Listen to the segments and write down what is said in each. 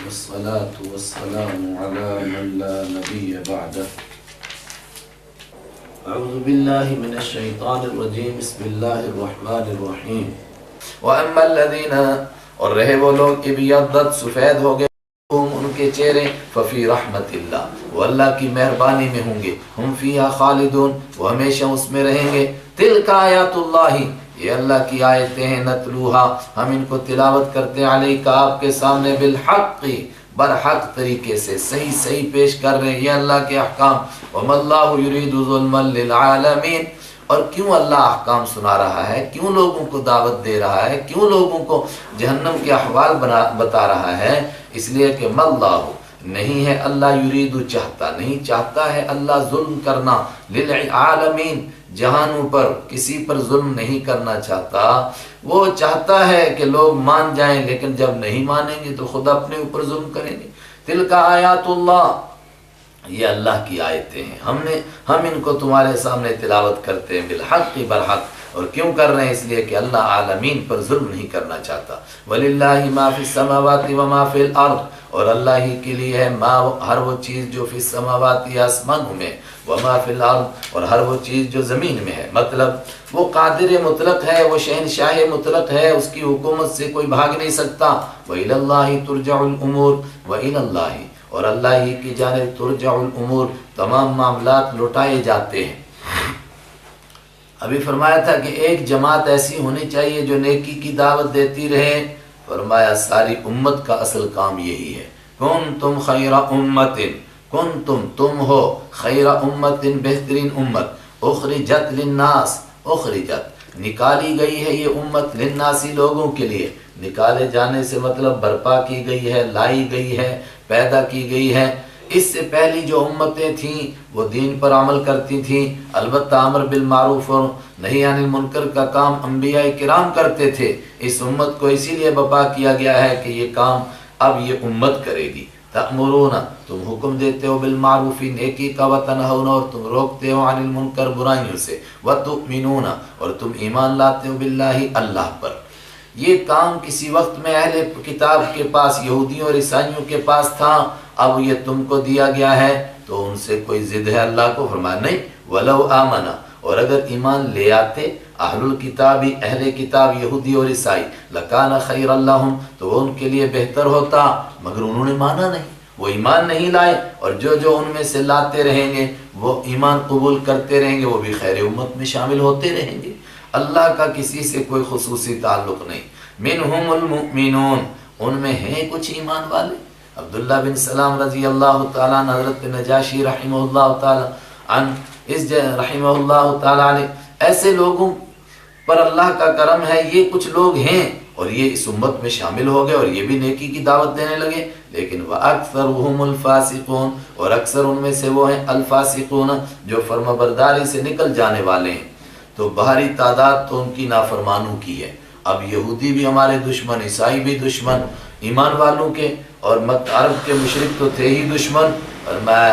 والصلاة والسلام على من لا نبي بعده اعوذ باللہ من الشیطان الرجیم بسم اللہ الرحمن الرحیم وَأَمَّا الَّذِينَ اور رہے وہ لوگ ابیضت سفید ہو گئے ان کے چہرے ففی رحمت اللہ وہ اللہ کی مہربانی میں ہوں گے ہم فیہا خالدون وہ ہمیشہ اس میں رہیں گے تلک آیات اللہ یہ اللہ کی آیتیں ہیں نتلوہا ہم ان کو تلاوت کرتے علیکہ آپ کے سامنے بالحق برحق طریقے سے صحیح پیش کر رہے ہیں یہ اللہ کے احکام وَمَا اللَّهُ يُرِيدُ ظُلْمًا لِلْعَالَمِينَ اور کیوں اللہ احکام سنا رہا ہے کیوں لوگوں کو دعوت دے رہا ہے کیوں لوگوں کو جہنم کے احوال بتا رہا ہے اس لیے کہ مَاللَّهُ نہیں ہے اللہ یرید چاہتا نہیں چاہتا ہے اللہ ظلم کرنا للعالمین جہانوں پر کسی پر ظلم نہیں کرنا چاہتا وہ چاہتا ہے کہ لوگ مان جائیں لیکن جب نہیں مانیں گے تو خود اپنے اوپر ظلم کریں گے تلک آیات اللہ یہ اللہ کی آیتیں ہیں ہم ان کو تمہارے سامنے تلاوت کرتے ہیں بالحق برحق اور کیوں کر رہے ہیں اس لیے کہ اللہ عالمین پر ظلم نہیں کرنا چاہتا وَلِلَّهِ مَا فِي السَّمَاوَاتِ وَمَا فِي الْأَرْضِ اور اللہ ہی کے لیے ہے ہر وہ چیز جو فی السماوات آسمانوں میں وما فی الارض اور ہر وہ چیز جو زمین میں ہے مطلب وہ قادر مطلق ہے وہ شہنشاہ مطلق ہے اس کی حکومت سے کوئی بھاگ نہیں سکتا وَإِلَى اللَّهِ تُرْجَعُ الْأُمُورِ وَإِلَى اللَّهِ اور اللہ ہی کی جانب ترجع الامور تمام معاملات لوٹائے جاتے ہیں ابھی فرمایا تھا کہ ایک جماعت ایسی ہونی چاہیے جو نیکی کی دعوت دیتی رہے فرمایا ساری امت کا اصل کام یہی ہے کنتم خیر امت تم ہو خیر امت بہترین امت اخرجت للناس اخرجت نکالی گئی ہے یہ امت للناسی لوگوں کے لیے نکالے جانے سے مطلب برپا کی گئی ہے لائی گئی ہے پیدا کی گئی ہے اس سے پہلی جو امتیں تھیں وہ دین پر عمل کرتی تھیں البتہ امر بالمعروف اور نہی عن المنکر کا کام انبیاء کرام کرتے تھے اس امت کو اسی لیے برپا کیا گیا ہے کہ یہ کام اب یہ امت کرے گی تأمرون تم حکم دیتے ہو بالمعروف نیکی کا وتنہون اور تم روکتے ہو عن المنکر برائیوں سے وتؤمنون اور تم ایمان لاتے ہو باللہ اللہ پر یہ کام کسی وقت میں اہل کتاب کے پاس یہودیوں اور عیسائیوں کے پاس تھا اب یہ تم کو دیا گیا ہے تو ان سے کوئی ضد ہے اللہ کو فرمایا نہیں ولو آمنا اور اگر ایمان لے آتے اہل الکتابی اہل کتاب یہودی اور عیسائی لکان خیر اللہم تو وہ ان کے لیے بہتر ہوتا مگر انہوں نے مانا نہیں وہ ایمان نہیں لائے اور جو ان میں سے لاتے رہیں گے وہ ایمان قبول کرتے رہیں گے وہ بھی خیر امت میں شامل ہوتے رہیں گے اللہ کا کسی سے کوئی خصوصی تعلق نہیں منہم المؤمنون ان میں ہیں کچھ ایمان والے عبداللہ بن سلام رضی اللہ تعالیٰ عنہ حضرت نجاشی رحمہ اللہ تعالیٰ رحمہ اللہ تعالیٰ علیہ ایسے لوگوں پر اللہ کا کرم ہے یہ کچھ لوگ ہیں اور یہ اس امت میں شامل ہو گئے اور یہ بھی نیکی کی دعوت دینے لگے لیکن وَأَكْثَرُهُمُ الْفَاسِقُونَ اور اکثر ان میں سے وہ ہیں الفاسقون جو فرمانبرداری سے نکل جانے والے ہیں تو باہری تعداد تو ان کی نافرمانوں کی ہے اب یہودی بھی ہمارے دشمن عیسائی بھی دشمن ایمان والوں کے اور عرب کے مشرک تو تھے ہی دشمن اور میں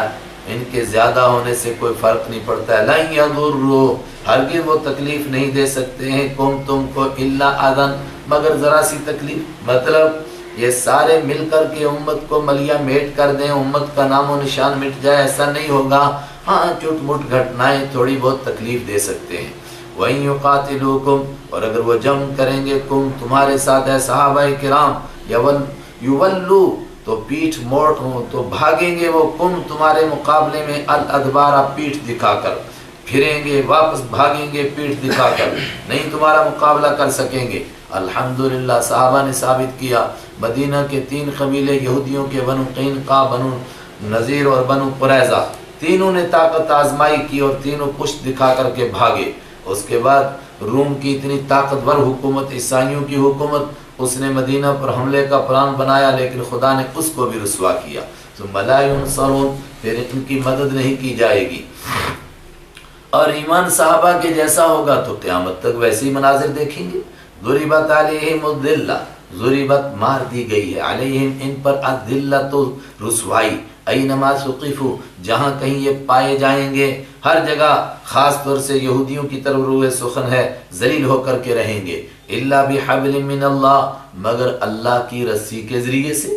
ان کے زیادہ ہونے سے کوئی فرق نہیں پڑتا ہے لَن يَضُرُّوا ہرگز وہ تکلیف نہیں دے سکتے ہیں تم کو الا اذن مگر ذرا سی تکلیف مطلب یہ سارے مل کر کے امت کو ملیا میٹ کر دیں امت کا نام و نشان مٹ جائے ایسا نہیں ہوگا ہاں چٹ مٹ گھٹنائیں تھوڑی بہت تکلیف دے سکتے ہیں وَإِن يُقَاتِلُوكُمْ اور اگر وہ جنگ کریں گے تمہارے ساتھ ہے صحابہ کرام یولو تو پیٹھ موڑ تو بھاگیں گے وہ تمہارے مقابلے میں الادبارہ پیٹھ دکھا کر پھریں گے واپس بھاگیں گے پیٹھ دکھا کر نہیں تمہارا مقابلہ کر سکیں گے الحمدللہ صحابہ نے ثابت کیا مدینہ کے 3 قبیلے یہودیوں کے بنو قینقاع بنو نذیر اور بنو قریظہ تینوں نے طاقت آزمائی کی اور تینوں پشت دکھا کر کے بھاگے اس کے بعد روم کی اتنی طاقتور حکومت عیسائیوں کی حکومت اس نے مدینہ پر حملے کا پلان بنایا لیکن خدا نے اس کو بھی رسوا کیا ثم لا ينصرون پھر ان کی مدد نہیں کی جائے گی اور ایمان صحابہ کے جیسا ہوگا تو قیامت تک ویسے ہی مناظر دیکھیں گے ضربت علیہم الذلہ ضربت مار دی گئی ہے علیہم ان پر الذلۃ رسوائی اینما ثقفوا جہاں کہیں یہ پائے جائیں گے ہر جگہ خاص طور سے یہودیوں کی طرف روح سخن ہے ذلیل ہو کر کے رہیں گے الا بحبل من اللہ مگر اللہ کی رسی کے ذریعے سے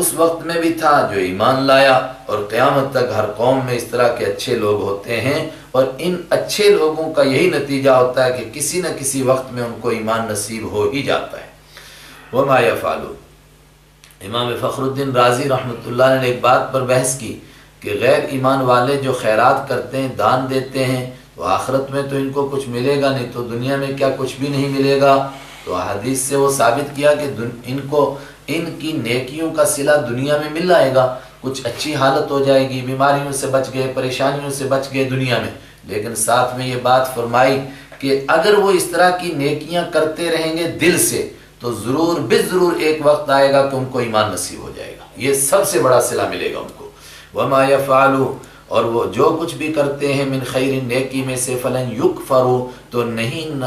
اس وقت میں بھی تھا جو ایمان لایا، اور قیامت تک ہر قوم میں اس طرح کے اچھے لوگ ہوتے ہیں، اور ان اچھے لوگوں کا یہی نتیجہ ہوتا ہے کہ کسی نہ کسی وقت میں ان کو ایمان نصیب ہو ہی جاتا ہے۔ وما یفعلون، امام فخر الدین رازی رحمۃ اللہ نے ایک بات پر بحث کی کہ غیر ایمان والے جو خیرات کرتے ہیں، دان دیتے ہیں، تو آخرت میں تو ان کو کچھ ملے گا نہیں، تو دنیا میں کیا کچھ بھی نہیں ملے گا؟ تو حدیث سے وہ ثابت کیا کہ ان کی نیکیوں کا صلہ دنیا میں مل جائے گا، کچھ اچھی حالت ہو جائے گی، بیماریوں سے بچ گئے، پریشانیوں سے بچ گئے دنیا میں، لیکن ساتھ میں یہ بات فرمائی کہ اگر وہ اس طرح کی نیکیاں کرتے رہیں گے دل سے، تو ضرور بالضرور ایک وقت آئے گا کہ ان کو ایمان نصیب ہو جائے گا، یہ سب سے بڑا صلہ ملے گا ان کو۔ وما یفعلوا، اور وہ جو کچھ بھی کرتے ہیں من خیر، نیکی میں سے، فلن یکفروا، تو نہیں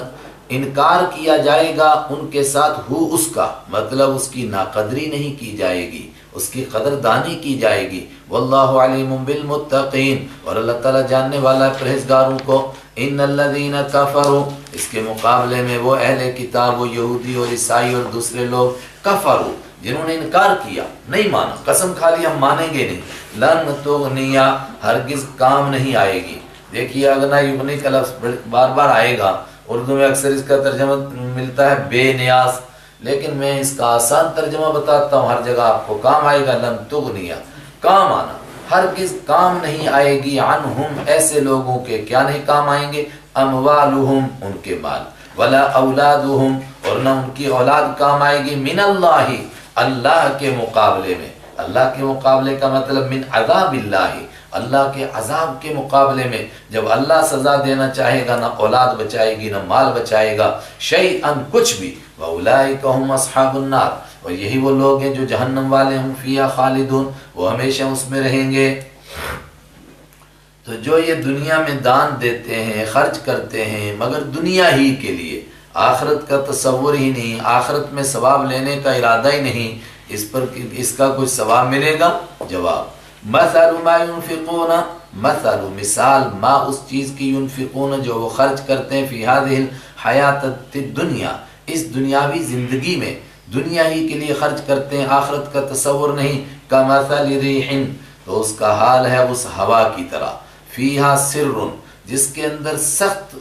انکار کیا جائے گا ان کے ساتھ ہو اس کا، مطلب اس کی ناقدری نہیں کی جائے گی، اس کی قدردانی کی جائے گی۔ واللہ علیم بالمتقین، اور اللہ تعالیٰ جاننے والا ہے پرہیزگاروں کو۔ ان الذین کفروا، اس کے مقابلے میں وہ اہل کتاب، وہ یہودی اور عیسائی اور دوسرے لوگ، کفروا، جنہوں نے انکار کیا، نہیں مانا، قسم کھا لی ہم مانیں گے نہیں، لن تغنیا، ہرگز کام نہیں آئے گی۔ دیکھیے اغنا یغنی کا لفظ بار بار آئے گا، اردو میں اکثر اس کا ترجمہ ملتا ہے بے نیاز، لیکن میں اس کا آسان ترجمہ بتاتا ہوں، ہر جگہ آپ کو کام آئے گا، لن تغنیا، کام آنا، ہرگز کام نہیں آئے گی، عنہم، ایسے لوگوں کے کیا نہیں کام آئیں گے، اموالہم، ان کے مال، ولا اولادہم، اور نہ ان کی اولاد کام آئے گی، من اللہ، اللہ کے مقابلے میں، اللہ کے مقابلے کا مطلب من عذاب اللہ، اللہ کے عذاب کے مقابلے میں، جب اللہ سزا دینا چاہے گا، نہ اولاد بچائے گی، نہ مال بچائے گا، شیئن، کچھ بھی، وَأُولَئِكَ هُمْ أَصْحَابُ النَّارِ، اور یہی وہ لوگ ہیں جو جہنم والے، ہم فیہا خالدون، وہ ہمیشہ اس میں رہیں گے۔ تو جو یہ دنیا میں دان دیتے ہیں، خرچ کرتے ہیں، مگر دنیا ہی کے لیے، آخرت کا تصور ہی نہیں، آخرت میں ثواب لینے کا ارادہ ہی نہیں، اس پر اس کا کچھ ثواب ملے گا؟ جواب، مثل ما ينفقون، مثل، مثال، ما اس چیز کی، ينفقون، جو وہ خرچ کرتے ہیں، فی هذه الحیات الدنیا، اس دنیاوی زندگی میں، دنیا ہی کے لیے خرچ کرتے ہیں، آخرت کا تصور نہیں، کمثل ریح، تو اس کا حال ہے اس ہوا کی طرح، فیہا سر، جس کے اندر سخت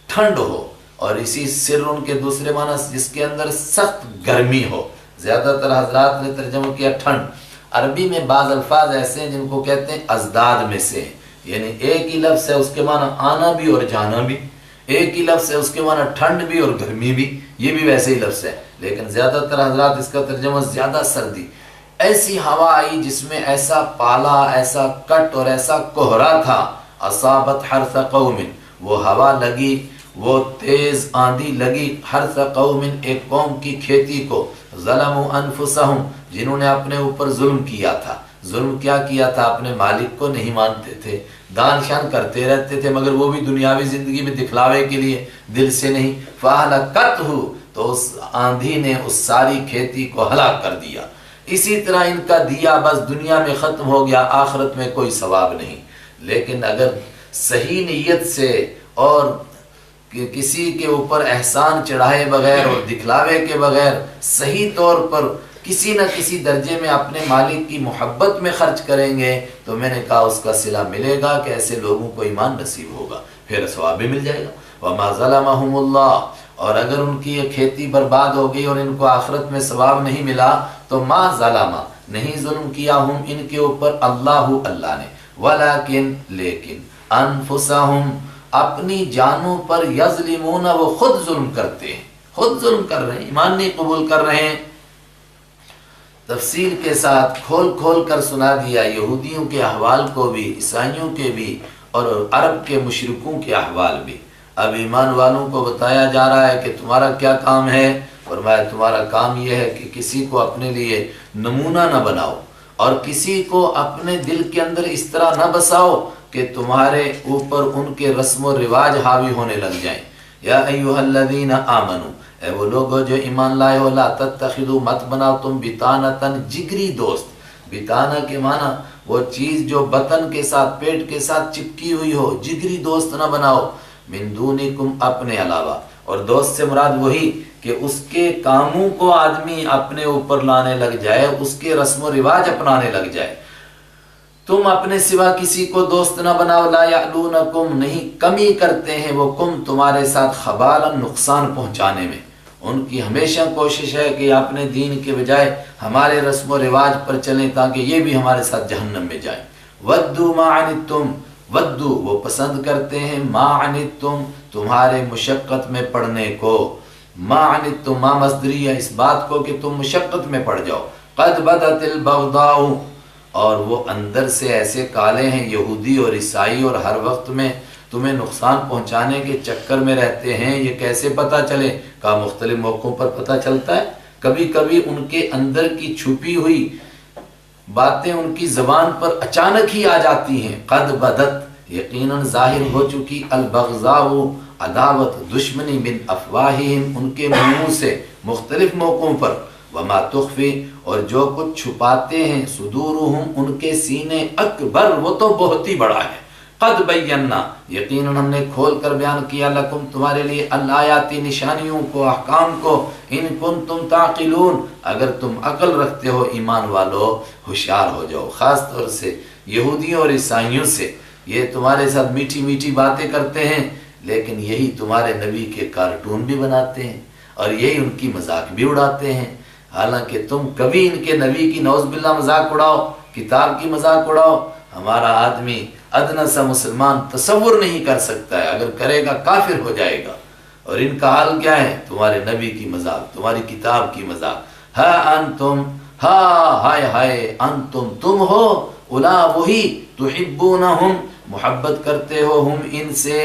ٹھنڈ ہو، اور اسی سر کے دوسرے معنی جس کے اندر سخت گرمی ہو، زیادہ تر حضرات نے ترجمہ کیا ٹھنڈ، عربی میں بعض الفاظ ایسے ہیں جن کو کہتے ہیں ازداد میں سے، یعنی ایک ہی لفظ ہے، اس کے معنی آنا بھی اور جانا بھی، ایک ہی لفظ ہے، اس کے معنی ٹھنڈ بھی اور گرمی بھی، یہ بھی ویسے ہی لفظ ہے، لیکن زیادہ تر حضرات اس کا ترجمہ زیادہ سردی، ایسی ہوا آئی جس میں ایسا پالا، ایسا کٹ اور ایسا کوہرا تھا، اصابت حرث قوم، وہ ہوا لگی، وہ تیز آندھی لگی، حرث قوم، ایک قوم کی کھیتی کو، ظلموا انفسہم، جنہوں نے اپنے اوپر ظلم کیا تھا۔ ظلم کیا کیا تھا؟ اپنے مالک کو نہیں مانتے تھے، دان شان کرتے رہتے تھے، مگر وہ بھی دنیاوی زندگی میں دکھلاوے کے لیے، دل سے نہیں، فَأَهْلَكَتْهُ، تو اس آندھی نے اس ساری کھیتی کو ہلاک کر دیا۔ اسی طرح ان کا دیا بس دنیا میں ختم ہو گیا، آخرت میں کوئی ثواب نہیں۔ لیکن اگر صحیح نیت سے اور کسی کے اوپر احسان چڑھائے بغیر اور دکھلاوے کے بغیر صحیح طور پر کسی نہ کسی درجے میں اپنے مالک کی محبت میں خرچ کریں گے، تو میں نے کہا اس کا صلہ ملے گا کہ ایسے لوگوں کو ایمان نصیب ہوگا، پھر ثواب بھی مل جائے گا۔ وَمَا ظَلَمَهُمُ اللَّهُ، اور اگر ان کی یہ کھیتی برباد ہو گئی اور ان کو آخرت میں ثواب نہیں ملا، تو ما ظلم، نہیں ظلم کیا، ہم ان کے اوپر، اللہ، اللہ نے، ولیکن، لیکن، انفسہم، اپنی جانوں پر، یظلمون، وہ خود ظلم کرتے ہیں، خود ظلم کر رہے ہیں، ایمان نہیں قبول کر رہے ہیں۔ تفصیل کے ساتھ کھول کھول کر سنا دیا، یہودیوں کے احوال کو بھی، عیسائیوں کے بھی، اور عرب کے مشرکوں کے احوال بھی۔ اب ایمان والوں کو بتایا جا رہا ہے کہ تمہارا کیا کام ہے؟ فرمایا تمہارا کام یہ ہے کہ کسی کو اپنے لیے نمونہ نہ بناؤ، اور کسی کو اپنے دل کے اندر اس طرح نہ بساؤ کہ تمہارے اوپر ان کے رسم و رواج حاوی ہونے لگ جائیں۔ یا ایھا الذین آمنوا، اے وہ لوگو جو ایمان لائے ہو، لا تتخذوا، مت بناؤ تم، بطانۃ، جگری دوست، بطانہ کے معنی وہ چیز جو بطن کے ساتھ، پیٹ کے ساتھ چپکی ہوئی ہو، جگری دوست نہ بناؤ، من دونکم، اپنے علاوہ، اور دوست سے مراد وہی کہ اس کے کاموں کو آدمی اپنے اوپر لانے لگ جائے، اس کے رسم و رواج اپنانے لگ جائے۔ تم اپنے سوا کسی کو دوست نہ بناؤ، لا یعلونکم، نہیں کمی کرتے ہیں وہ کم تمہارے ساتھ، خبالا، نقصان پہنچانے میں۔ ان کی ہمیشہ کوشش ہے کہ اپنے دین کے بجائے ہمارے رسم و رواج پر چلیں تاکہ یہ بھی ہمارے ساتھ جہنم میں جائیں۔ ودو ما عنتم، ودو وہ پسند کرتے ہیں، ما عنتم تمہارے مشقت میں پڑنے کو، ما عنتم ما مصدری ہے اس بات کو کہ تم مشقت میں پڑ جاؤ۔ قد بدت البغضاء، اور وہ اندر سے ایسے کالے ہیں یہودی اور عیسائی، اور ہر وقت میں تمہیں نقصان پہنچانے کے چکر میں رہتے ہیں۔ یہ کیسے پتہ چلے؟ کہا مختلف موقعوں پر پتہ چلتا ہے، کبھی کبھی ان کے اندر کی چھپی ہوئی باتیں ان کی زبان پر اچانک ہی آ جاتی ہیں۔ قد بدت یقیناً ظاہر ہو چکی، البغضاء عداوت دشمنی، من افواہہم ان کے منہ سے مختلف موقعوں پر، وما تخفی اور جو کچھ چھپاتے ہیں، صدورہم ان کے سینے، اکبر وہ تو بہت ہی بڑا ہے۔ قد بینا یقیناً ہم نے کھول کر بیان کیا، لکم تمہارے لیے، الآیاتی نشانیوں کو، احکام کو، ان کنتم تعقلون اگر تم عقل رکھتے ہو ایمان والو، ہوشیار ہو جاؤ۔ خاص طور سے یہودیوں اور عیسائیوں سے، یہ تمہارے ساتھ میٹھی میٹھی باتیں کرتے ہیں لیکن یہی تمہارے نبی کے کارٹون بھی بناتے ہیں اور یہی ان کی مذاق بھی اڑاتے ہیں، حالانکہ تم کبھی ان کے نبی کی نعوذ باللہ مذاق اڑاؤ، کتاب کی مذاق اڑاؤ، ہمارا آدمی ادنا سا مسلمان تصور نہیں کر سکتا ہے، اگر کرے گا کافر ہو جائے گا۔ اور ان کا حال کیا ہے؟ تمہارے نبی کی مذاق، تمہاری کتاب کی مذاق۔ ہا انتم، ہا ہائے ہائے، انتم تم ہو، اولا وہی، تحبونہم محبت کرتے ہو، ہم ان سے،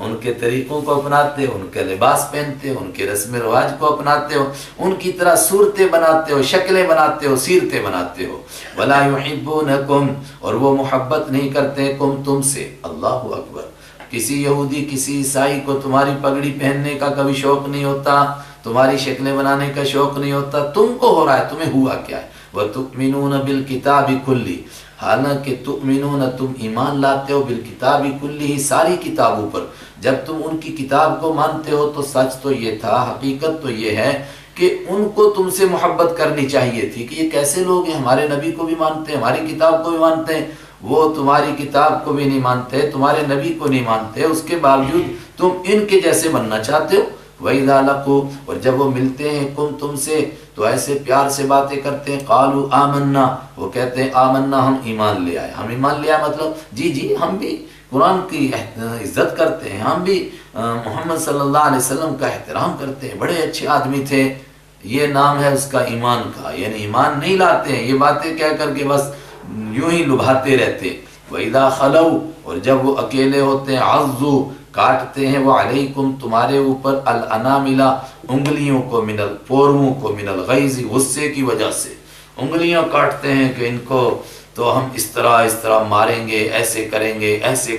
ان کے طریقوں کو اپناتے ہو، ان کے لباس پہنتے ہو، ان کے رسم رواج کو اپناتے ہو، ان کی طرح صورتیں بناتے ہو، شکلیں بناتے ہو، سیرتیں بناتے ہو۔ ولا یحبونکم اور وہ محبت نہیں کرتے کم تم سے۔ اللہ اکبر، کسی یہودی کسی عیسائی کو تمہاری پگڑی پہننے کا کبھی شوق نہیں ہوتا، تمہاری شکلیں بنانے کا شوق نہیں ہوتا، تم کو ہو رہا ہے، تمہیں ہوا کیا ہے؟ وَتُؤْمِنُونَ بِالْكِتَابِ كُلِّهِ حالانکہ تؤمنون تم ایمان لاتے ہو، بالکتاب کلہ ساری کتابوں پر، جب تم ان کی کتاب کو مانتے ہو تو سچ تو یہ تھا، حقیقت تو یہ ہے کہ ان کو تم سے محبت کرنی چاہیے تھی کہ یہ کیسے لوگ ہیں، ہمارے نبی کو بھی مانتے ہیں، ہماری کتاب کو بھی مانتے ہیں، وہ تمہاری کتاب کو بھی نہیں مانتے، تمہارے نبی کو نہیں مانتے، اس کے باوجود تم ان کے جیسے بننا چاہتے ہو۔ وَإِذَا لَقُوا اور جب وہ ملتے ہیں تم سے تو ایسے پیار سے باتیں کرتے ہیں، قالوا آمنا وہ کہتے ہیں آمنا ہم ایمان لے آئے، ہم ایمان لے آئے مطلب جی ہم بھی قرآن کی عزت کرتے ہیں، ہم بھی محمد صلی اللہ علیہ وسلم کا احترام کرتے ہیں، بڑے اچھے آدمی تھے، یہ نام ہے اس کا ایمان کا، یعنی ایمان نہیں لاتے ہیں، یہ باتیں کہہ کر کے بس یوں ہی لبھاتے رہتے۔ وَإِذَا خَلَوْا اور جب وہ اکیلے ہوتے ہیں، عَضُّوا کاٹتے ہیں وہ علیکم تمہارے اوپر، الاناملہ انگلیوں کو، من الپوروں کو، من الغیظ غصے کی وجہ سے انگلیاں کاٹتے ہیں کہ ان کو تو ہم اس طرح ماریں گے، ایسے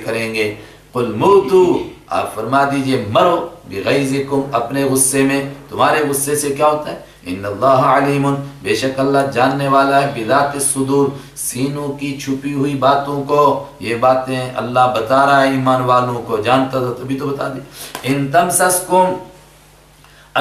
کریں گے۔ قل موتوا آپ فرما دیجئے مرو، بغیظکم اپنے غصے میں، تمہارے غصے سے کیا ہوتا ہے؟ ان اللہ علیم بے شک اللہ جاننے والا ہے، بذات الصدور سینوں کی چھپی ہوئی باتوں کو، یہ باتیں اللہ بتا رہا ہے ایمان والوں کو، جانتا تھا تبھی تو بتا دی۔ ان تمسسکم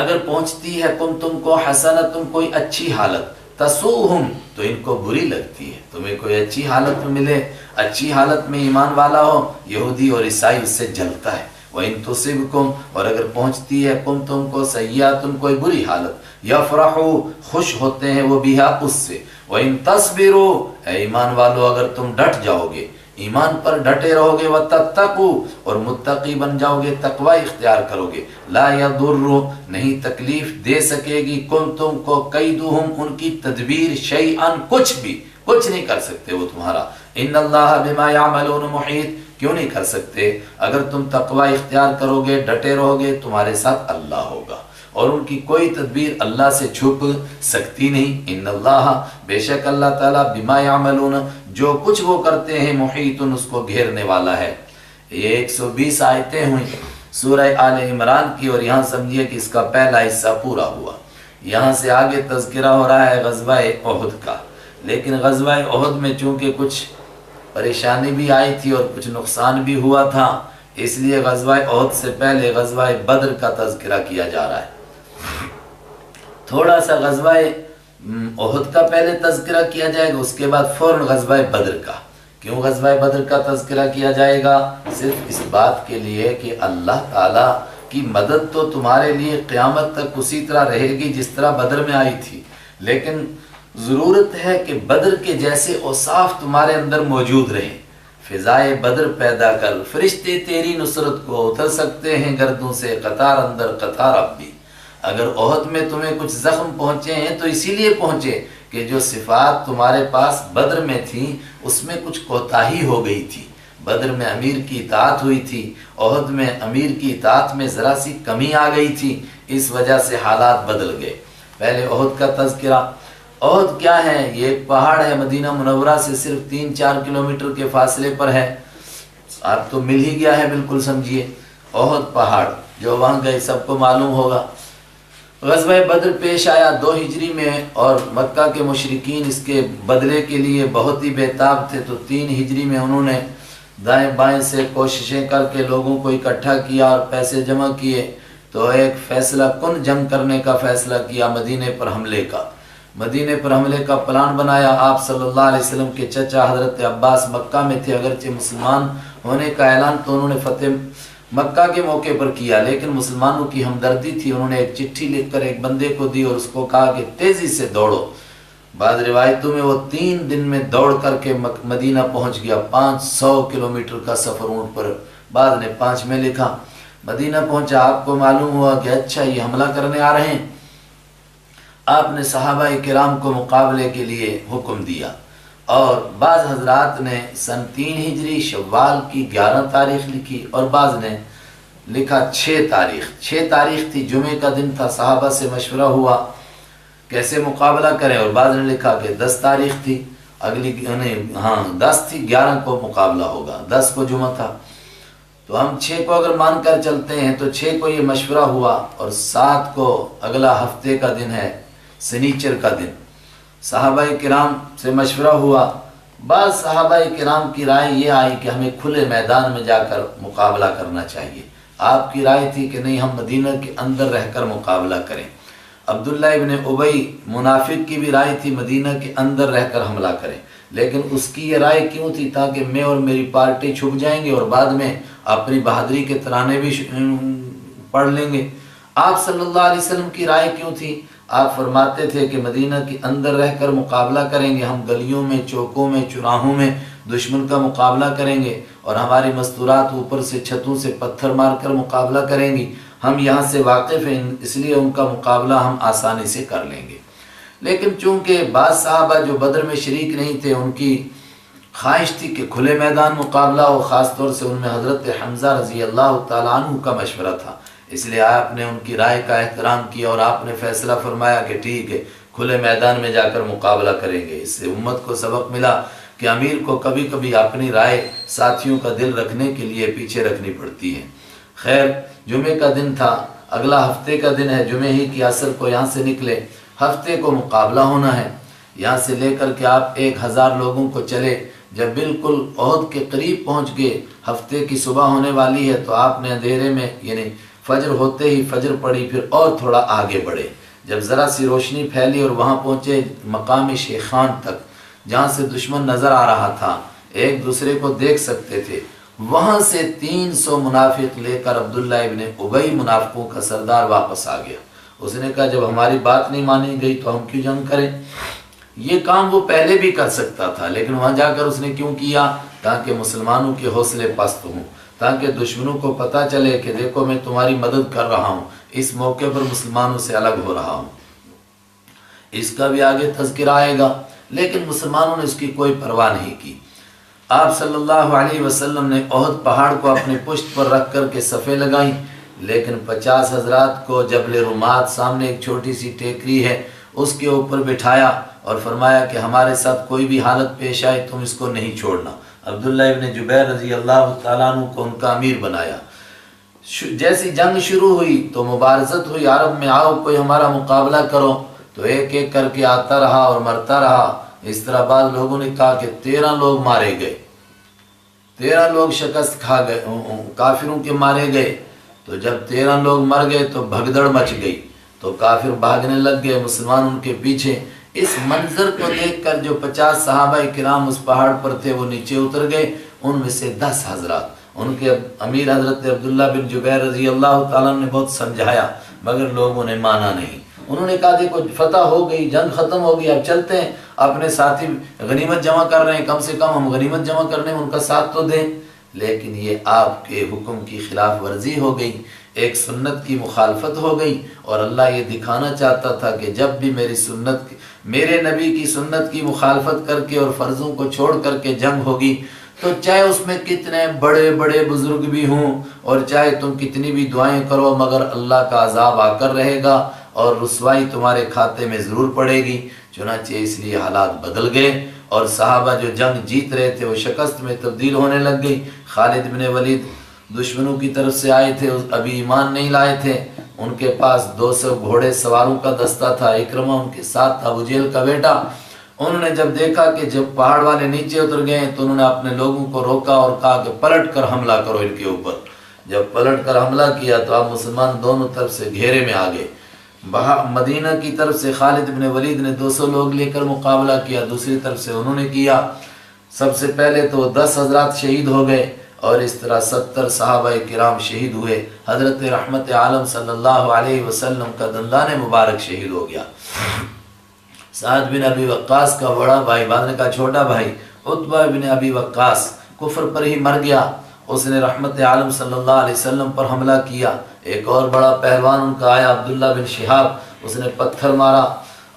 اگر پہنچتی ہے تم کو، حسنتم کوئی اچھی حالت، تسوہم تو ان کو بری لگتی ہے، تمہیں کوئی اچھی حالت میں ملے، اچھی حالت میں ایمان والا ہو، یہودی اور عیسائی اس سے جلتا ہے۔ وَإِن تُصِبْكُمْ اور اگر پہنچتی ہے تم کو، سیئاتٌ کوئی بری حالت، یفرحوا خوش ہوتے ہیں وہ بہا اس سے۔ وَإِن تَصْبِرُوا اے ایمان والو اگر تم ڈٹ جاؤ گے، ایمان پر ڈٹے رہو گے، وَتَتَّقُوا اور متقی بن جاؤ گے، تقوی اختیار کرو گے، لا يَضُرُّ نہیں تکلیف دے سکے گی تم کو، کیدہم ان کی تدبیر، شیئاً کچھ نہیں کر سکتے وہ تمہارا۔ ان اللہ بما یعملون محیط کیوں نہیں کر سکتے؟ اگر تم تقوی اختیار کرو گے، ڈٹے رہو گے، تمہارے ساتھ اللہ ہوگا اور ان کی کوئی تدبیر اللہ سے چھپ سکتی نہیں۔ ان اللہ بے شک اللہ تعالیٰ بما یعملون جو کچھ وہ کرتے ہیں، محیط اس کو گھیرنے والا ہے۔ یہ 120 آیتیں ہوئیں سورہ آل عمران کی، اور یہاں سمجھیے کہ اس کا پہلا حصہ پورا ہوا۔ یہاں سے آگے تذکرہ ہو رہا ہے غزوہ احد کا، لیکن غزوہ احد میں چونکہ کچھ پریشانی بھی آئی تھی اور کچھ نقصان بھی ہوا تھا، اس لیے غزوہ احد سے پہلے غزوہ بدر کا تذکرہ کیا جا رہا ہے۔ تھوڑا سا غزوہ احد کا پہلے تذکرہ کیا جائے گا، اس کے بعد فوراً غزوہ بدر کا۔ کیوں غزوہ بدر کا تذکرہ کیا جائے گا؟ صرف اس بات کے لیے کہ اللہ تعالیٰ کی مدد تو تمہارے لیے قیامت تک اسی طرح رہے گی جس طرح بدر میں آئی تھی، لیکن ضرورت ہے کہ بدر کے جیسے اوصاف تمہارے اندر موجود رہیں۔ فضائے بدر پیدا کر، فرشتے تیری نصرت کو اتر سکتے ہیں گردوں سے، قطار اندر قطار اب بھی۔ اگر احد میں تمہیں کچھ زخم پہنچے ہیں تو اسی لیے پہنچے کہ جو صفات تمہارے پاس بدر میں تھیں اس میں کچھ کوتاہی ہو گئی تھی۔ بدر میں امیر کی اطاعت ہوئی تھی، احد میں امیر کی اطاعت میں ذرا سی کمی آ گئی تھی، اس وجہ سے حالات بدل گئے۔ پہلے احد کا تذکرہ۔ احد کیا ہے؟ یہ ایک پہاڑ ہے، مدینہ منورہ سے صرف 3-4 کلومیٹر کے فاصلے پر ہے۔ آپ تو مل ہی گیا ہے، بالکل سمجھیے۔ احد پہاڑ، جو وہاں گئے سب کو معلوم ہوگا۔ غزوہ بدر پیش آیا 2 ہجری میں، اور مکہ کے مشرکین اس کے بدلے کے لیے بہت ہی بےتاب تھے، تو 3 ہجری میں انہوں نے دائیں بائیں سے کوششیں کر کے لوگوں کو اکٹھا کیا اور پیسے جمع کیے، تو ایک فیصلہ کن جنگ کرنے کا فیصلہ کیا، مدینے پر حملے کا۔ مدینے پر حملے کا پلان بنایا۔ آپ صلی اللہ علیہ وسلم کے چچا حضرت عباس مکہ میں تھے، اگرچہ مسلمان ہونے کا اعلان تو انہوں نے فتح مکہ کے موقع پر کیا، لیکن مسلمانوں کی ہمدردی تھی، انہوں نے ایک چٹھی لکھ کر ایک بندے کو دی اور اس کو کہا کہ تیزی سے دوڑو۔ بعض روایتوں میں وہ 3 دن میں دوڑ کر کے مدینہ پہنچ گیا، 500 کلومیٹر کا سفر اونٹ پر، بعض نے 5 میں لکھا۔ مدینہ پہنچا، آپ کو معلوم ہوا کہ اچھا یہ حملہ کرنے آ رہے ہیں۔ آپ نے صحابہ کرام کو مقابلے کے لیے حکم دیا، اور بعض حضرات نے سن 3 ہجری شوال کی 11 تاریخ لکھی، اور بعض نے لکھا 6 تاریخ۔ 6 تاریخ تھی، جمعے کا دن تھا، صحابہ سے مشورہ ہوا کیسے مقابلہ کریں، اور بعض نے لکھا کہ 10 تاریخ تھی، اگلی 10 تھی، 11 کو مقابلہ ہوگا، 10 کو جمعہ تھا۔ تو ہم 6 کو اگر مان کر چلتے ہیں تو 6 کو یہ مشورہ ہوا، اور 7 کو اگلا ہفتے کا دن ہے، سنیچر کا دن، صحابہ کرام سے مشورہ ہوا۔ بعض صحابہ کرام کی رائے یہ آئی کہ ہمیں کھلے میدان میں جا کر مقابلہ کرنا چاہیے۔ آپ کی رائے تھی کہ نہیں، ہم مدینہ کے اندر رہ کر مقابلہ کریں۔ عبداللہ ابن ابی منافق کی بھی رائے تھی مدینہ کے اندر رہ کر حملہ کریں، لیکن اس کی یہ رائے کیوں تھی؟ تاکہ میں اور میری پارٹی چھپ جائیں گے اور بعد میں اپنی بہادری کے ترانے بھی پڑھ لیں گے۔ آپ صلی اللہ علیہ وسلم کی رائے کیوں تھی؟ آپ فرماتے تھے کہ مدینہ کے اندر رہ کر مقابلہ کریں گے، ہم گلیوں میں، چوکوں میں، چراہوں میں دشمن کا مقابلہ کریں گے، اور ہماری مستورات اوپر سے چھتوں سے پتھر مار کر مقابلہ کریں گی، ہم یہاں سے واقف ہیں، اس لیے ان کا مقابلہ ہم آسانی سے کر لیں گے۔ لیکن چونکہ بعض صحابہ جو بدر میں شریک نہیں تھے، ان کی خواہش تھی کہ کھلے میدان مقابلہ ہو، خاص طور سے ان میں حضرت حمزہ رضی اللہ تعالیٰ عنہ کا مشورہ تھا، اس لیے آپ نے ان کی رائے کا احترام کیا اور آپ نے فیصلہ فرمایا کہ ٹھیک ہے، کھلے میدان میں جا کر مقابلہ کریں گے۔ اس سے امت کو سبق ملا کہ امیر کو کبھی کبھی اپنی رائے ساتھیوں کا دل رکھنے کے لیے پیچھے رکھنی پڑتی ہے۔ خیر، جمعے کا دن تھا، اگلا ہفتے کا دن ہے، جمعے ہی کی عصر کو یہاں سے نکلے، ہفتے کو مقابلہ ہونا ہے۔ یہاں سے لے کر کے آپ 1000 لوگوں کو چلے، جب بالکل احد کے قریب پہنچ گئے، ہفتے کی صبح ہونے والی ہے، تو آپ نے اندھیرے میں، یعنی فجر ہوتے ہی فجر پڑی، پھر اور تھوڑا آگے بڑھے، جب ذرا سی روشنی پھیلی اور وہاں پہنچے مقام شیخان تک، جہاں سے دشمن نظر آ رہا تھا، ایک دوسرے کو دیکھ سکتے تھے، وہاں سے 300 منافق لے کر عبداللہ ابن ابی منافقوں کا سردار واپس آ گیا۔ اس نے کہا جب ہماری بات نہیں مانی گئی تو ہم کیوں جنگ کریں؟ یہ کام وہ پہلے بھی کر سکتا تھا، لیکن وہاں جا کر اس نے کیوں کیا؟ تاکہ مسلمانوں کے حوصلے پست ہوں، تاکہ دشمنوں کو پتہ چلے کہ دیکھو میں تمہاری مدد کر رہا ہوں، اس موقع پر مسلمانوں سے الگ ہو رہا ہوں۔ اس کا بھی آگے تذکرہ آئے گا، لیکن مسلمانوں نے اس کی کوئی پرواہ نہیں کی۔ آپ صلی اللہ علیہ وسلم نے احد پہاڑ کو اپنے پشت پر رکھ کر کے صفیں لگائیں، لیکن 50 حضرات کو جبل رمات سامنے ایک چھوٹی سی ٹیکری ہے، اس کے اوپر بٹھایا اور فرمایا کہ ہمارے ساتھ کوئی بھی حالت پیش آئے تم اس کو نہیں چھوڑنا۔ عبداللہ ابن جبیر رضی اللہ تعالیٰ عنہ کو ان کا امیر بنایا۔ جیسی جنگ شروع ہوئی تو مبارزت ہوئی، عرب میں آؤ کوئی ہمارا مقابلہ کرو، تو ایک ایک کر کے آتا رہا اور مرتا رہا۔ اس طرح بعض لوگوں نے کہا کہ 13 لوگ مارے گئے، 13 لوگ شکست کھا گئے، کافروں کے مارے گئے۔ تو جب 13 لوگ مر گئے تو بھگدڑ مچ گئی، تو کافر بھاگنے لگ گئے، مسلمان ان کے پیچھے۔ اس منظر کو دیکھ کر جو 50 صحابہ کرام اس پہاڑ پر تھے وہ نیچے اتر گئے، ان میں سے 10 حضرات، ان کے امیر حضرت عبداللہ بن جبیر رضی اللہ تعالیٰ نے بہت سمجھایا مگر لوگوں نے مانا نہیں۔ انہوں نے کہا دیکھو فتح ہو گئی، جنگ ختم ہو گئی، اب چلتے ہیں، اپنے ساتھی غنیمت جمع کر رہے ہیں، کم سے کم ہم غنیمت جمع کرنے میں ان کا ساتھ تو دیں۔ لیکن یہ آپ کے حکم کی خلاف ورزی ہو گئی، ایک سنت کی مخالفت ہو گئی، اور اللہ یہ دکھانا چاہتا تھا کہ جب بھی میرے نبی کی سنت کی مخالفت کر کے اور فرضوں کو چھوڑ کر کے جنگ ہوگی تو چاہے اس میں کتنے بڑے بڑے بزرگ بھی ہوں اور چاہے تم کتنی بھی دعائیں کرو مگر اللہ کا عذاب آ کر رہے گا اور رسوائی تمہارے کھاتے میں ضرور پڑے گی۔ چنانچہ اس لیے حالات بدل گئے اور صحابہ جو جنگ جیت رہے تھے وہ شکست میں تبدیل ہونے لگ گئی۔ خالد بن ولید دشمنوں کی طرف سے آئے تھے، ابھی ایمان نہیں لائے تھے، ان کے پاس 200 گھوڑے سواروں کا دستہ تھا، اکرمہ ان کے ساتھ تھا، ابو جہل کا بیٹا۔ انہوں نے جب دیکھا کہ جب پہاڑ والے نیچے اتر گئے تو انہوں نے اپنے لوگوں کو روکا اور کہا کہ پلٹ کر حملہ کرو ان کے اوپر۔ جب پلٹ کر حملہ کیا تو اب مسلمان دونوں طرف سے گھیرے میں آ گئے۔ مدینہ کی طرف سے خالد بن ولید نے 200 لوگ لے کر مقابلہ کیا، دوسری طرف سے انہوں نے کیا۔ سب سے پہلے تو 10 حضرات شہید ہو گئے اور اس طرح 70 صحابہ کرام شہید ہوئے۔ حضرت رحمت عالم صلی اللہ علیہ وسلم کا دندان مبارک شہید ہو گیا۔ سعد بن ابی وقاص کا بڑا بھائی، بعد کا چھوٹا بھائی عتبہ بن ابی وقاص کفر پر ہی مر گیا، اس نے رحمت عالم صلی اللہ علیہ وسلم پر حملہ کیا۔ ایک اور بڑا پہلوان ان کا آیا عبداللہ بن شہاب، اس نے پتھر مارا،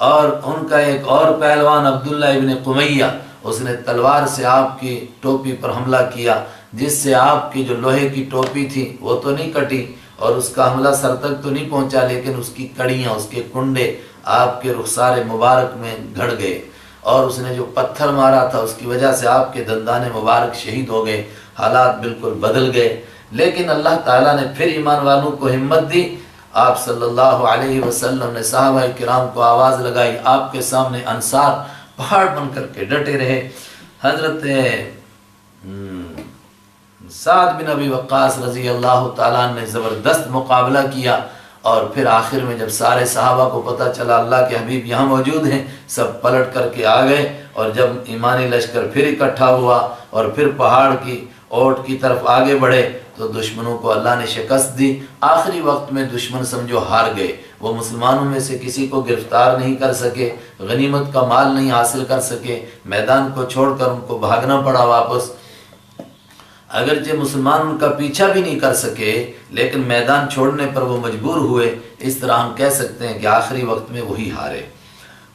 اور ان کا ایک اور پہلوان عبداللہ ابن قمیہ، اس نے تلوار سے آپ کی ٹوپی پر حملہ کیا، جس سے آپ کی جو لوہے کی ٹوپی تھی وہ تو نہیں کٹی اور اس کا حملہ سر تک تو نہیں پہنچا، لیکن اس کی کڑیاں، اس کے کنڈے آپ کے رخسار مبارک میں گھڑ گئے، اور اس نے جو پتھر مارا تھا اس کی وجہ سے آپ کے دندان مبارک شہید ہو گئے۔ حالات بالکل بدل گئے، لیکن اللہ تعالیٰ نے پھر ایمان والوں کو ہمت دی۔ آپ صلی اللہ علیہ وسلم نے صحابہ کرام کو آواز لگائی، آپ کے سامنے انصار پہاڑ بن کر کے ڈٹے رہے۔ حضرت سعد بن ابی وقاص رضی اللہ تعالیٰ نے زبردست مقابلہ کیا، اور پھر آخر میں جب سارے صحابہ کو پتہ چلا اللہ کے حبیب یہاں موجود ہیں، سب پلٹ کر کے آ گئے، اور جب ایمانی لشکر پھر اکٹھا ہوا اور پھر پہاڑ کی اوٹ کی طرف آگے بڑھے تو دشمنوں کو اللہ نے شکست دی۔ آخری وقت میں دشمن سمجھو ہار گئے، وہ مسلمانوں میں سے کسی کو گرفتار نہیں کر سکے، غنیمت کا مال نہیں حاصل کر سکے، میدان کو چھوڑ کر ان کو بھاگنا پڑا واپس۔ اگرچہ مسلمان ان کا پیچھا بھی نہیں کر سکے لیکن میدان چھوڑنے پر وہ مجبور ہوئے۔ اس طرح ہم کہہ سکتے ہیں کہ آخری وقت میں وہی ہارے۔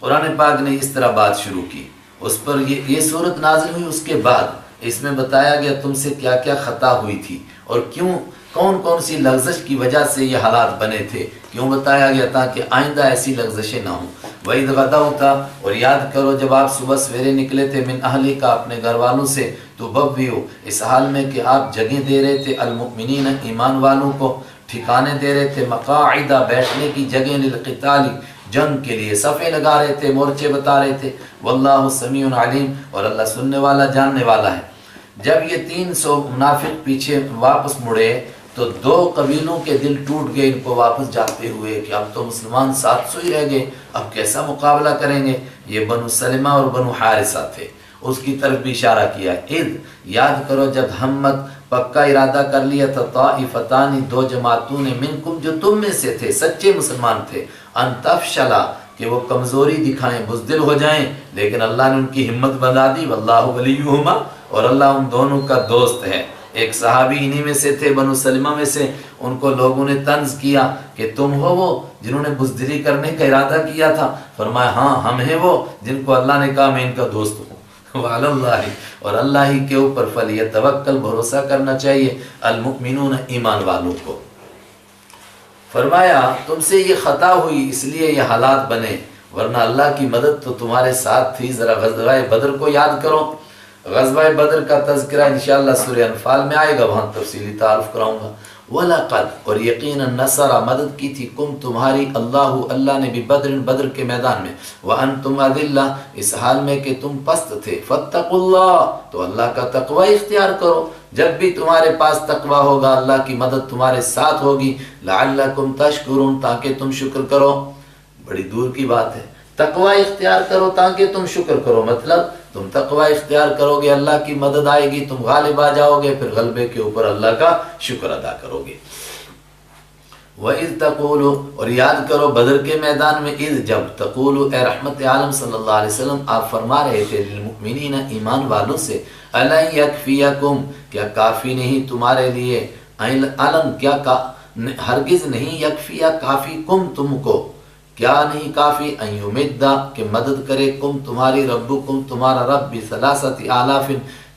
قرآن پاک نے اس طرح بات شروع کی، اس پر یہ صورت نازل ہوئی، اس کے بعد اس میں بتایا گیا تم سے کیا کیا خطا ہوئی تھی اور کیوں، کون کون سی لغزش کی وجہ سے یہ حالات بنے تھے، کیوں بتایا گیا تاکہ آئندہ ایسی لغزشیں نہ ہوں۔ وَإِذْ غَدَوْتَ، اور یاد کرو جب آپ صبح سویرے نکلے تھے، من اہلی کا، اپنے گھر والوں سے، تو بوّئوا، اس حال میں کہ آپ جگہیں دے رہے تھے، المؤمنین، ایمان والوں کو ٹھکانے دے رہے تھے، مقاعد، بیٹھنے کی جگہیں، للقتال، جنگ کے لیے صفیں لگا رہے تھے، مورچے بتا رہے تھے، واللہ سمیع علیم، اور اللہ سننے والا جاننے والا ہے۔ جب یہ 300 منافق پیچھے واپس مڑے تو 2 قبیلوں کے دل ٹوٹ گئے ان کو واپس جاتے ہوئے کہ اب تو مسلمان 700 ہی رہ گئے، اب کیسا مقابلہ کریں گے۔ یہ بنو سلمہ اور بنو حارثہ تھے، اس کی طرف بھی اشارہ کیا۔ اذ، یاد کرو جب ہمت، پکا ارادہ کر لیا تھا، طائفتان، 2 جماعتوں نے، منکم، جو تم میں سے تھے، سچے مسلمان تھے، ان تفشلا، کہ وہ کمزوری دکھائیں، بزدل ہو جائیں، لیکن اللہ نے ان کی ہمت بنا دی، واللہ ولیہما، اور اللہ ان دونوں کا دوست ہے۔ ایک صحابی انہی میں سے تھے، بنو سلمہ میں سے، ان کو لوگوں نے طنز کیا کہ تم ہو وہ جنہوں نے بزدلی کرنے کا ارادہ کیا تھا؟ فرمایا ہاں ہم ہیں وہ جن کو اللہ نے کہا میں ان کا دوست ہوں۔ وعلی اللہ، اور اللہ ہی کے اوپر فلیتوکل، بھروسہ کرنا چاہیے، المؤمنون، ایمان والوں کو۔ فرمایا تم سے یہ خطا ہوئی اس لیے یہ حالات بنے، ورنہ اللہ کی مدد تو تمہارے ساتھ تھی۔ ذرا غزوہ بدر کو یاد کرو، غزوہ بدر کا تذکرہ انشاءاللہ سورہ انفال میں آئے گا، وہاں تفصیلی تعارف کراؤں گا۔ وَلَقَدْ، اور یقیناً، نصر، مدد کی تھی، کم، تمہاری، اللہ نے، ببدر، بدر کے میدان میں، وَأَنْتُمْ أَذِلَّةٌ، اس حال میں کہ تم پست تھے، فَاتَّقُوا اللَّهَ، تو اللہ کا تقوی اختیار کرو، جب بھی تمہارے پاس تقوی ہوگا اللہ کی مدد تمہارے ساتھ ہوگی، لعلکم تشکرون تاکہ تم شکر کرو۔ بڑی دور کی بات ہے، تقوی اختیار کرو تاکہ تم شکر کرو، مطلب تم تقوی اختیار کرو گے اللہ کی مدد آئے گی، تم غالب آ جاؤ گے، پھر غلبے کے اوپر اللہ کا شکر ادا کرو گے۔ وَإِذْ تَقُولُ، اور یاد کرو بدر کے میدان میں، اذ جب، تقول اے رحمت عالم صلی اللہ علیہ وسلم آپ فرما رہے تھے للمؤمنین ایمان والوں سے، أَلَنْ يَكْفِيَكُمْ کیا کافی نہیں تمہارے لیے، أَلَنْ کیا ہرگز نہیں، یکفیا کافی کم تم کو، کیا نہیں کافی، ان یمدہ کہ مدد کرے کم تمہاری، ربکم تمہارا رب، بثلاثۃ آلاف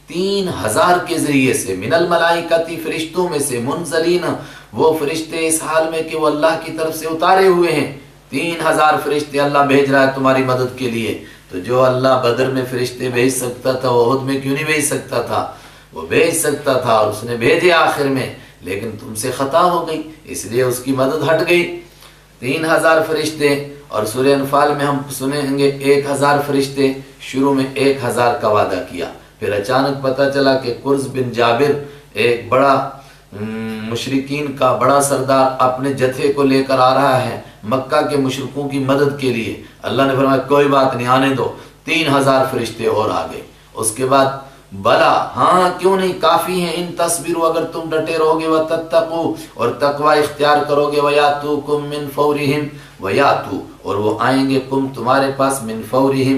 3000 کے ذریعے سے، من الملائکتی فرشتوں میں سے، منزلین وہ فرشتے اس حال میں کہ وہ اللہ کی طرف سے اتارے ہوئے ہیں، 3000 فرشتے اللہ بھیج رہا ہے تمہاری مدد کے لیے۔ تو جو اللہ بدر میں فرشتے بھیج سکتا تھا وہ احد میں کیوں نہیں بھیج سکتا تھا؟ وہ بھیج سکتا تھا اور اس نے بھیجے آخر میں، لیکن تم سے خطا ہو گئی اس لیے اس کی مدد ہٹ گئی۔ 3000 فرشتے، اور سورہ انفال میں ہم سنیں گے 1000 فرشتے، شروع میں 1000 کا وعدہ کیا، پھر اچانک پتہ چلا کہ قرظ بن جابر ایک بڑا مشرکین کا بڑا سردار اپنے جتھے کو لے کر آ رہا ہے مکہ کے مشرکوں کی مدد کے لیے، اللہ نے فرمایا کوئی بات نہیں آنے دو، 3000 فرشتے اور آ گئے۔ اس کے بعد بلا، ہاں کیوں نہیں کافی ہیں، ان تصبروا اگر تم ڈٹے رہو گے، وتتقوا اور تقوی اختیار کرو گے، ویاتوکم من فورہم ویاتو اور وہ آئیں گے کم تمہارے پاس، من فورہم